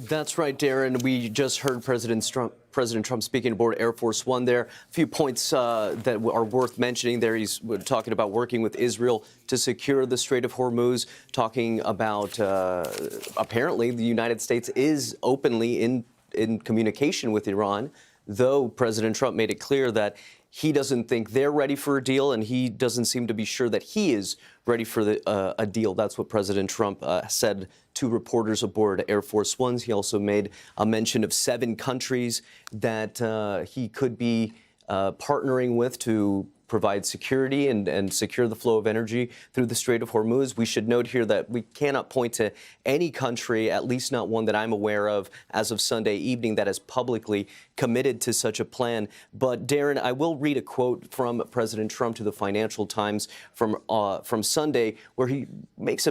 That's right, Darren. We just heard President Trump speaking aboard Air Force One there. A few points that are worth mentioning there. He's talking about working with Israel to secure the Strait of Hormuz, talking about apparently the United States is openly in communication with Iran, though President Trump made it clear that he doesn't think they're ready for a deal, and he doesn't seem to be sure that he is ready for a deal. That's what President Trump said to reporters aboard Air Force Ones. He also made a mention of 7 countries that he could be partnering with to provide security and secure the flow of energy through the Strait of Hormuz. We should note here that we cannot point to any country, at least not one that I'm aware of, as of Sunday evening that has publicly committed to such a plan. But, Darren, I will read a quote from President Trump to the Financial Times from Sunday, where he makes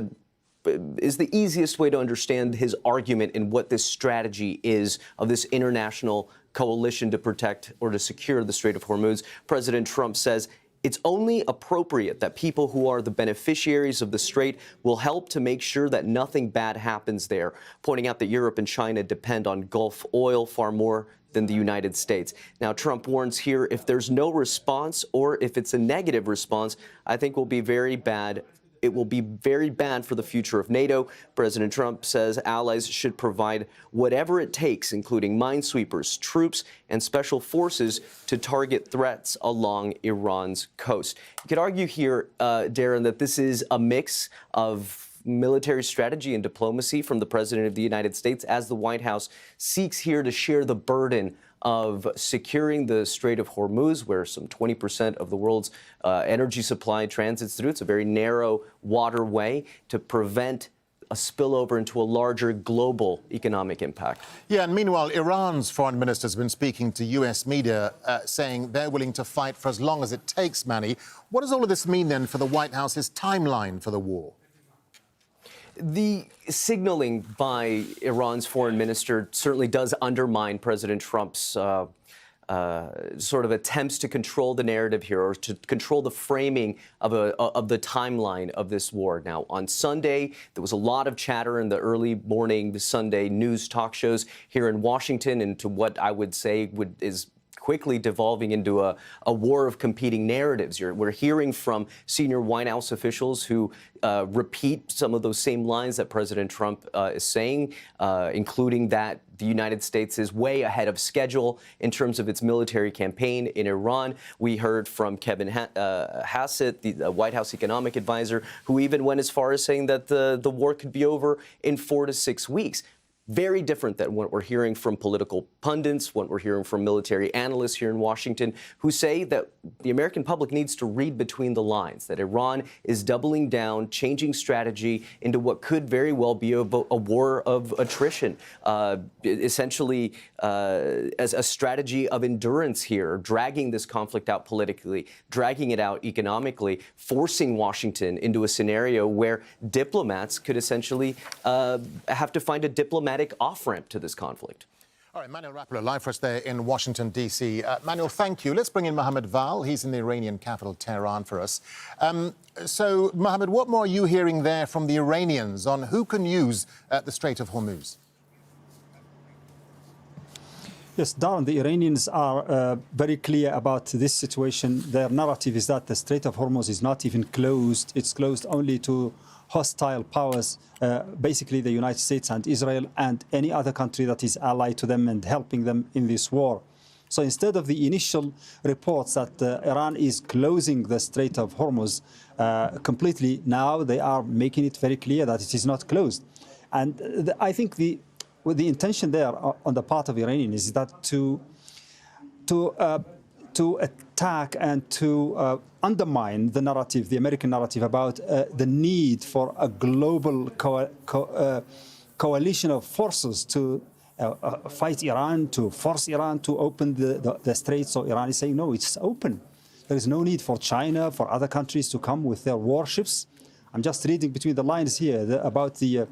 is the easiest way to understand his argument in what this strategy is of this international coalition to protect or to secure the Strait of Hormuz. President Trump says it's only appropriate that people who are the beneficiaries of the strait will help to make sure that nothing bad happens there, pointing out that Europe and China depend on Gulf oil far more than the United States. Now, Trump warns here if there's no response or if it's a negative response, I think will be very bad. It will be very bad for the future of NATO. President Trump says allies should provide whatever it takes, including minesweepers, troops, and special forces to target threats along Iran's coast. You could argue here, Darren, that this is a mix of military strategy and diplomacy from the President of the United States as the White House seeks here to share the burden of securing the Strait of Hormuz, where some 20% of the world's energy supply transits through. It's a very narrow waterway to prevent a spillover into a larger global economic impact. Yeah, and meanwhile, Iran's foreign minister has been speaking to U.S. media, saying they're willing to fight for as long as it takes, Manny. What does all of this mean, then, for the White House's timeline for the war? The signaling by Iran's foreign minister certainly does undermine President Trump's sort of attempts to control the narrative here, or to control the framing of the timeline of this war. Now, on Sunday, there was a lot of chatter in the early morning Sunday news talk shows here in Washington into what I would say is quickly devolving into a war of competing narratives. We're hearing from senior White House officials who repeat some of those same lines that President Trump is saying, including that the United States is way ahead of schedule in terms of its military campaign in Iran. We heard from Kevin Hassett, the White House economic advisor, who even went as far as saying that the war could be over in 4 to 6 weeks. Very different than what we're hearing from political pundits, what we're hearing from military analysts here in Washington, who say that the American public needs to read between the lines, that Iran is doubling down, changing strategy into what could very well be a war of attrition, essentially as a strategy of endurance here, dragging this conflict out politically, dragging it out economically, forcing Washington into a scenario where diplomats could essentially have to find a diplomatic off-ramp to this conflict. All right, Manuel Rappler, live for us there in Washington, D.C. Manuel, thank you. Let's bring in Mohammed Val. He's in the Iranian capital, Tehran, for us. So, Mohammed, what more are you hearing there from the Iranians on who can use the Strait of Hormuz? Yes, Darren, the Iranians are very clear about this situation. Their narrative is that the Strait of Hormuz is not even closed. It's closed only to hostile powers, basically the United States and Israel and any other country that is allied to them and helping them in this war. So instead of the initial reports that Iran is closing the Strait of Hormuz completely, now they are making it very clear that it is not closed. And I think the intention there on the part of Iranian is that to attack and to undermine the narrative, the American narrative about the need for a global coalition of forces to fight Iran, to force Iran to open the strait. So Iran is saying, no, it's open. There is no need for China, for other countries to come with their warships. I'm just reading between the lines here about the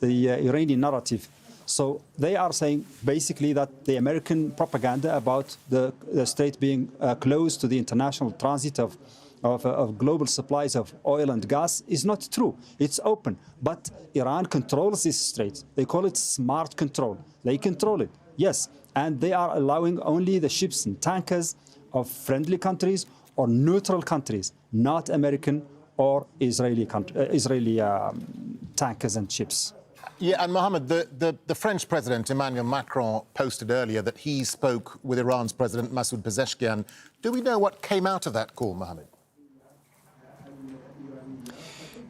Iranian narrative. So they are saying basically that the American propaganda about the strait being closed to the international transit of of global supplies of oil and gas is not true. It's open. But Iran controls this strait. They call it smart control. They control it, yes. And they are allowing only the ships and tankers of friendly countries or neutral countries, not American or Israeli tankers and ships. Yeah, and Mohammed, the French President Emmanuel Macron posted earlier that he spoke with Iran's President Masoud Pezeshkian. Do we know what came out of that call, Mohammed?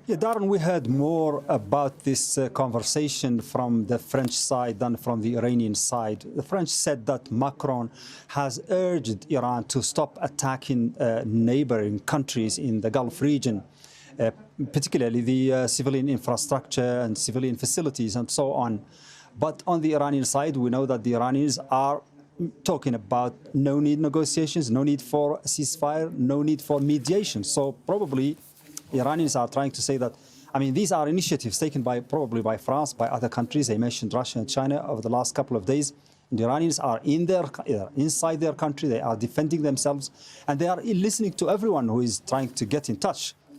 Yeah, Darren, we heard more about this conversation from the French side than from the Iranian side. The French said that Macron has urged Iran to stop attacking neighboring countries in the Gulf region, particularly the civilian infrastructure and civilian facilities and so on. But on the Iranian side, we know that the Iranians are talking about no need negotiations, no need for a ceasefire, no need for mediation. So probably Iranians are trying to say that, I mean, these are initiatives taken probably by France, by other countries. They mentioned Russia and China over the last couple of days. And the Iranians are inside their country. They are defending themselves. And they are listening to everyone who is trying to get in touch